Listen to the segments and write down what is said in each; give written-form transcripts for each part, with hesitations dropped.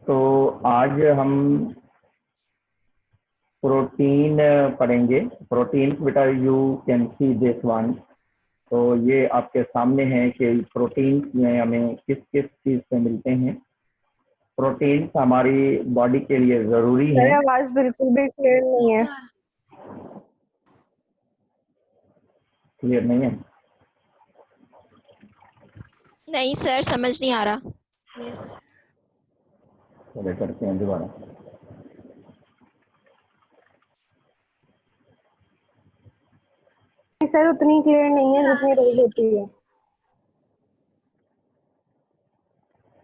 तो आज हम प्रोटीन पढ़ेंगे। प्रोटीन बेटा you can see this one. तो ये आपके सामने है कि प्रोटीन में हमें किस किस चीज़ से मिलते हैं। प्रोटीन हमारी बॉडी के लिए ज़रूरी सर है। आवाज बिल्कुल भी क्लियर नहीं है। क्लियर नहीं है? नहीं सर, समझ नहीं आ रहा। चले करते हैं दोबारा। सर उतनी क्लियर नहीं है जितनी रोज होती है।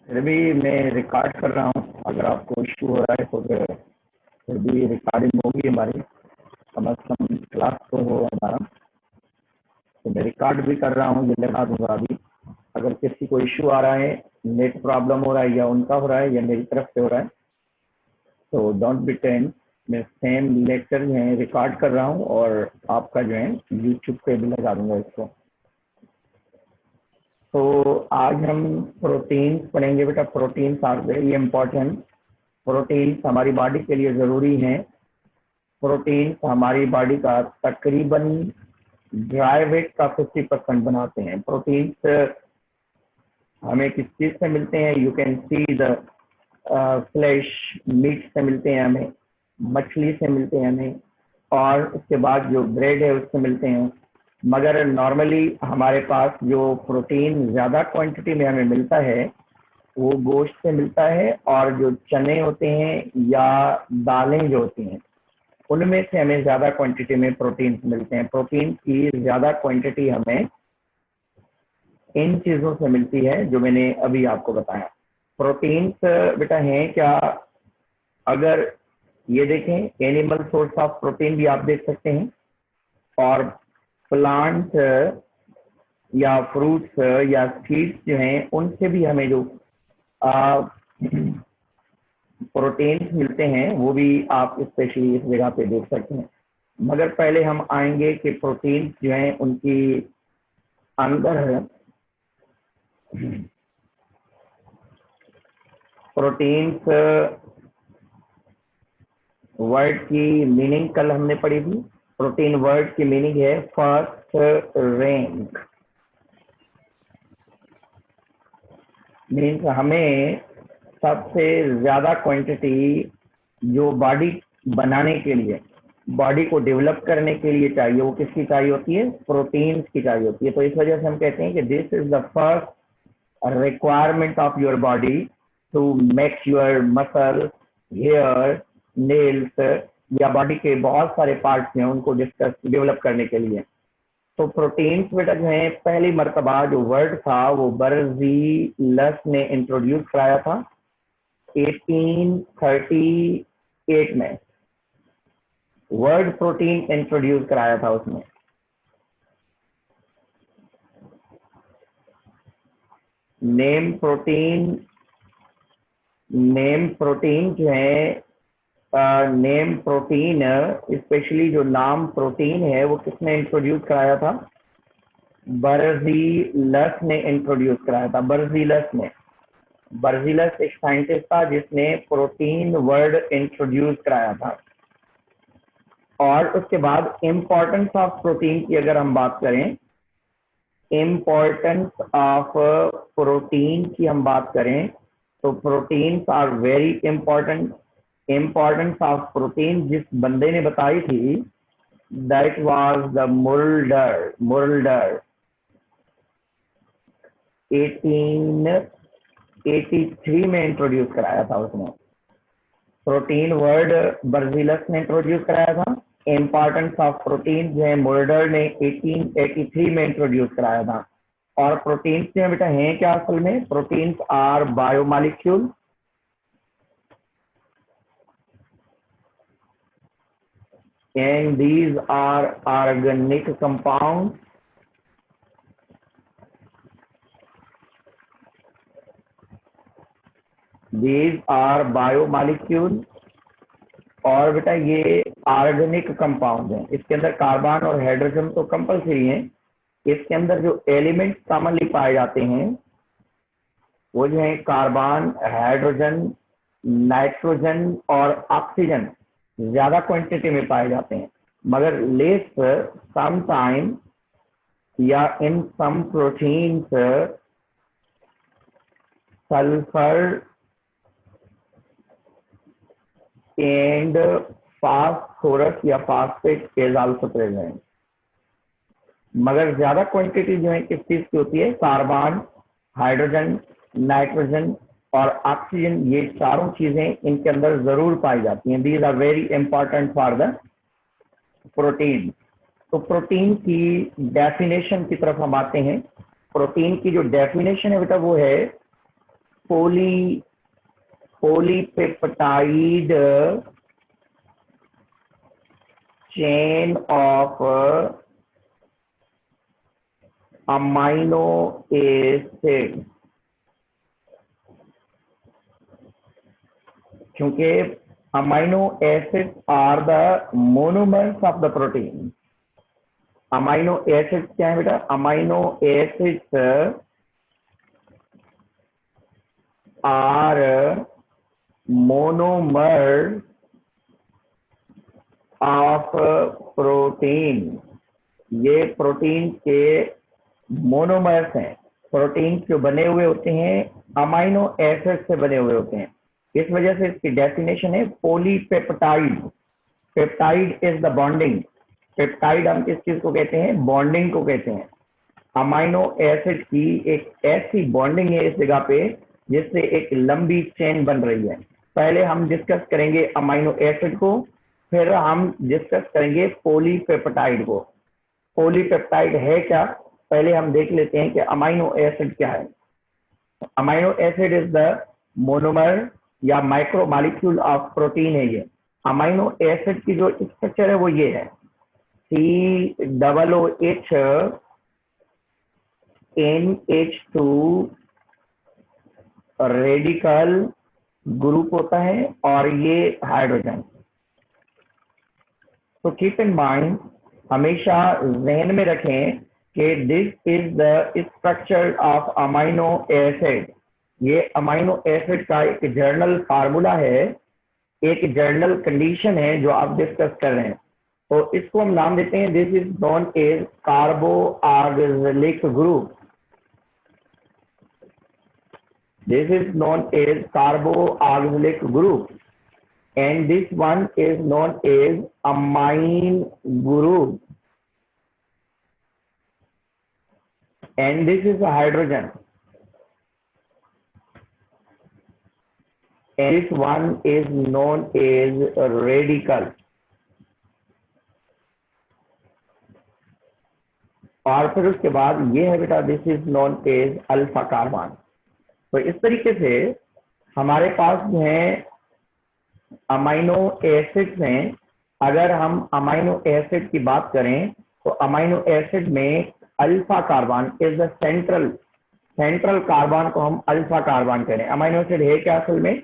फिर भी मैं रिकॉर्ड कर रहा हूँ, अगर आपको इशू हो रहा है तो फिर भी रिकॉर्डिंग होगी हमारी, कम से कम क्लास तो हो हमारा। तो मैं रिकॉर्ड भी कर रहा हूँ, ये लगा दूंगा अभी। अगर किसी को इशू आ रहा है, नेट प्रॉब्लम हो रहा है, या उनका हो रहा है या मेरी तरफ से हो रहा है, तो डोंट बी टेंस। मैं सेम लेक्चर जो है रिकॉर्ड कर रहा हूँ और आपका जो है यूट्यूब पे भी लगा दूंगा इसको। तो आज हम प्रोटीन पढ़ेंगे बेटा। Protein are very important. Protein हमारी बॉडी के लिए ज़रूरी हैं। प्रोटीन हमारी बॉडी का तकरीबन ड्राई वेट का 50% बनाते हैं। प्रोटीन हमें किस चीज़ से मिलते हैं? You can see the flesh, meat से मिलते हैं हमें, मछली से मिलते हैं हमें, और उसके बाद जो ब्रेड है उससे मिलते हैं। मगर नॉर्मली हमारे पास जो प्रोटीन ज़्यादा क्वांटिटी में हमें मिलता है वो गोश्त से मिलता है, और जो चने होते हैं या दालें जो होती हैं उनमें से हमें ज़्यादा क्वांटिटी में प्रोटीन मिलते हैं। प्रोटीन की ज़्यादा क्वांटिटी हमें इन चीज़ों से मिलती है जो मैंने अभी आपको बताया। प्रोटीन्स बेटा हैं क्या? अगर ये देखें, एनिमल सोर्स ऑफ प्रोटीन भी आप देख सकते हैं, और प्लांट या फ्रूट्स या सीड्स जो हैं उनसे भी हमें जो प्रोटीन्स मिलते हैं वो भी आप स्पेशली इस जगह पे देख सकते हैं। मगर पहले हम आएंगे कि प्रोटीन्स जो हैं उनकी अंदर प्रोटीन्स वर्ड की मीनिंग कल हमने पढ़ी थी। प्रोटीन वर्ड की मीनिंग है फर्स्ट रैंक। मीन्स हमें सबसे ज़्यादा क्वांटिटी जो बॉडी बनाने के लिए, बॉडी को डेवलप करने के लिए चाहिए, वो किसकी चाहिए होती है? प्रोटीन्स की चाहिए होती है। तो इस वजह से हम कहते हैं कि this is the first requirement of your body to make your muscle, hair, nails, या बॉडी के बहुत सारे पार्ट्स हैं उनको डिस्कस डेवलप करने के लिए। तो प्रोटीन्स बेटा जो है पहली मर्तबा जो वर्ड था वो बर्ज़ीलस ने इंट्रोड्यूस कराया था 1838 में। वर्ड प्रोटीन इंट्रोड्यूस कराया था उसने। नेम प्रोटीन जो है, नेम प्रोटीन स्पेशली जो नाम प्रोटीन है वो किसने इंट्रोड्यूस कराया था? बर्ज़ीलस ने इंट्रोड्यूस कराया था। बर्ज़ीलस एक साइंटिस्ट था जिसने प्रोटीन वर्ड इंट्रोड्यूस कराया था। और उसके बाद इम्पोर्टेंस ऑफ प्रोटीन की अगर हम बात करें, इम्पोर्टेंस ऑफ प्रोटीन की हम बात करें तो proteins are very important. Importance of protein जिस बंदे ने बताई थी दैट वाज द मुरल्डर 1883 में इंट्रोड्यूस कराया था उसने। प्रोटीन वर्ड बर्ज़ीलस ने इंट्रोड्यूस कराया था। इम्पोर्टेंस ऑफ प्रोटीन जो है मुरल्डर ने 1883 में इंट्रोड्यूस कराया था। और प्रोटीन्स जो है बेटा हैं क्या असल में? Proteins are biomolecule and these are organic compounds. These are biomolecule, और बेटा ये ऑर्गेनिक कंपाउंड हैं। इसके अंदर कार्बन और हाइड्रोजन तो कंपलसरी हैं। इसके अंदर जो एलिमेंट्स कॉमनली पाए जाते हैं वो जो है कार्बन, हाइड्रोजन, नाइट्रोजन और ऑक्सीजन ज्यादा क्वांटिटी में पाए जाते हैं, मगर लेस सम टाइम या in some proteins sulphur and phosphorus या फास्फेट इज आल्सो प्रेजेंट। मगर ज्यादा क्वांटिटी जो है किस चीज की होती है, कार्बन, हाइड्रोजन, नाइट्रोजन और ऑक्सीजन, ये चारों चीजें इनके अंदर जरूर पाई जाती हैं। These are very important for the protein. तो प्रोटीन की डेफिनेशन की तरफ हम आते हैं। प्रोटीन की जो डेफिनेशन है बेटा वो है polypeptide chain of amino acid. क्योंकि amino acid are the monomers of the protein. Amino acid क्या है बेटा, amino acids are monomer of protein. ये प्रोटीन के मोनोमर्स हैं। प्रोटीन जो बने हुए होते हैं अमाइनो एसिड से बने हुए होते हैं। इस वजह से इसकी डेफिनेशन है polypeptide. Peptide is the bonding. Peptide हम किस चीज को कहते हैं, बॉन्डिंग को कहते हैं। अमाइनो एसिड की एक ऐसी बॉन्डिंग है इस जगह पे जिससे एक लंबी चेन बन रही है। पहले हम डिस्कस करेंगे अमाइनो एसिड को, फिर हम डिस्कस करेंगे पॉलीपेप्टाइड को। पॉलीपेप्टाइड है क्या, पहले हम देख लेते हैं कि अमाइनो एसिड क्या है। Amino acid is the monomer या माइक्रो मॉलिक्यूल ऑफ प्रोटीन है ये। अमाइनो एसिड की जो स्ट्रक्चर है वो ये है, COOH NH2 रेडिकल ग्रुप होता है और ये हाइड्रोजन। तो कीप इन माइंड, हमेशा जहन में रखें कि this is the structure of amino acid. ये अमाइनो एसिड का एक जर्नल फार्मूला है, एक जर्नल कंडीशन है जो आप डिस्कस कर रहे हैं। तो इसको हम नाम देते हैं, this is known as carboxylic group. This is known as carboxylic group, and this one is known as amine group, and this is a hydrogen, and this one is known as a radical. और फिर उसके बाद ये है बेटा, this is known as alpha carbon. तो इस तरीके से हमारे पास जो है अमाइनो एसिड्स हैं। अगर हम अमाइनो एसिड की बात करें तो अमाइनो एसिड में alpha carbon is the central carbon को हम अल्फा कार्बन करें। अमाइनो एसिड है क्या असल में,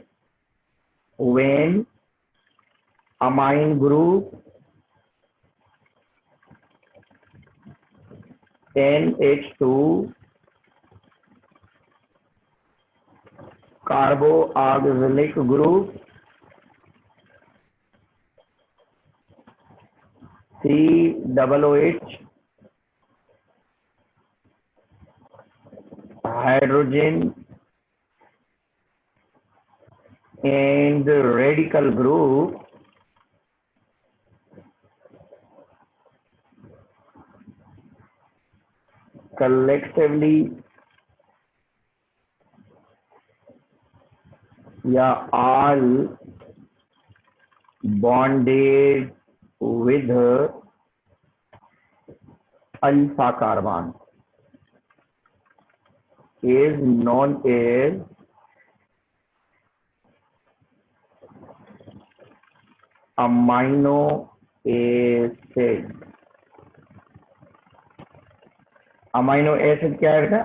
when amine group NH2 carboxylic group COOH hydrogen and radical group collectively या all bonded with alpha carbon is known as amino acid। Amino acid क्या है?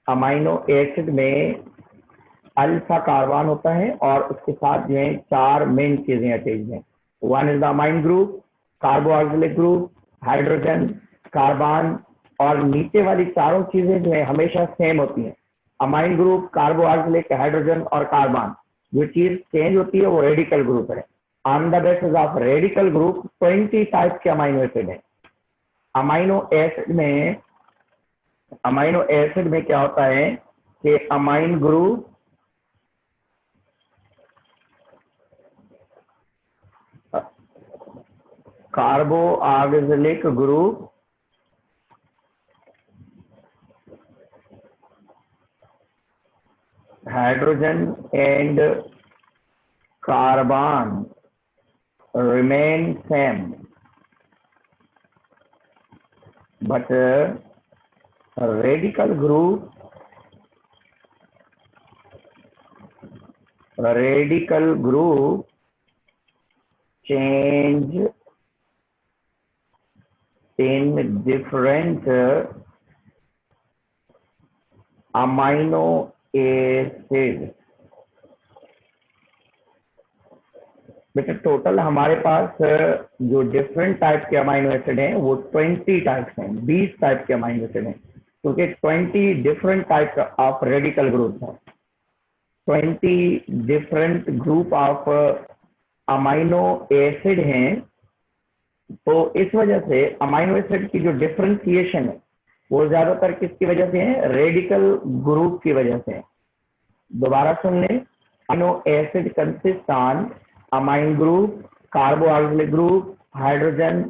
अमाइनो एसिड में अल्फा कार्बन होता है और उसके साथ जो है चार मेन चीजें अटैच हैं। One is the amine group, carboxylic group, hydrogen, carbon, और नीचे वाली चारों चीजें जो है हमेशा सेम होती हैं। अमाइन ग्रुप, कार्बोक्सिलिक, हाइड्रोजन और कार्बन, जो चीज चेंज होती है वो रेडिकल ग्रुप है। On the basis of radical group 20 type के अमाइनो एसिड है। अमाइनो एसिड में क्या होता है कि amine group carboxylic group, hydrogen and carbon remain same, but radical group change in different amino acids। बेटा टोटल हमारे पास जो डिफरेंट टाइप के अमाइनो एसिड हैं वो 20 टाइप्स हैं, 20 टाइप के अमाइनो एसिड हैं, क्योंकि 20 different type of radical group है, 20 different group of amino acid हैं। तो इस वजह से अमाइनो एसिड की जो डिफरेंशिएशन है वो ज्यादातर किसकी वजह से है? रेडिकल ग्रुप की वजह से। दोबारा सुन लें, amino acid consist on amine group, carboxylic group, hydrogen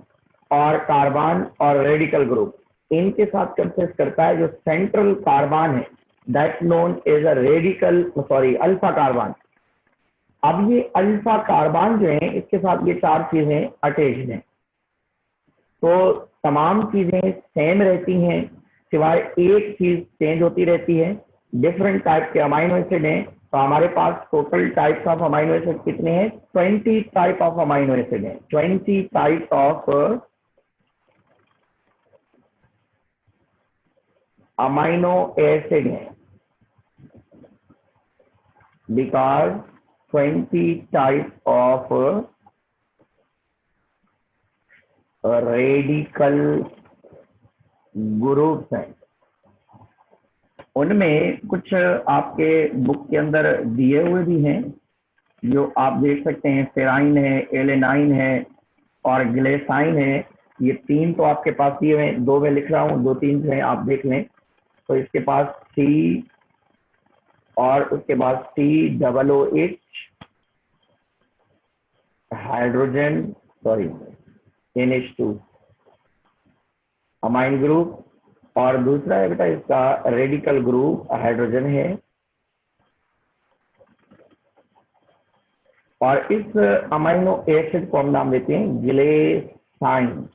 और कार्बन और रेडिकल ग्रुप, इनके साथ कंसिस्ट करता है जो सेंट्रल कार्बन है, that known as a radical alpha carbon. अब ये अल्फा कार्बन जो है इसके साथ ये चार चीजें अटैच्ड हैं, तो तमाम चीजें सेम रहती हैं, सिवाय एक चीज चेंज होती रहती है। डिफरेंट टाइप के अमाइनो एसिड हैं, तो हमारे पास total types of amino acid कितने हैं? 20 टाइप ऑफ अमाइनो एसिड हैं, 20 टाइप ऑफ अमाइनो एसिड हैं, because 20 type of radical groups हैं। उनमें कुछ आपके बुक के अंदर दिए हुए भी हैं जो आप देख सकते हैं, सेराइन है, एलेनाइन है और ग्लेसाइन है। ये तीन तो आपके पास दिए हुए हैं, 2 में लिख रहा हूँ, 2-3 जो है आप देख लें। तो इसके पास C और उसके बाद COOH hydrogen NH2 amine group, और दूसरा है बेटा इसका रेडिकल ग्रुप हाइड्रोजन है। और इस अमाइनो एसिड को हम नाम देते हैं ग्लेसाइन।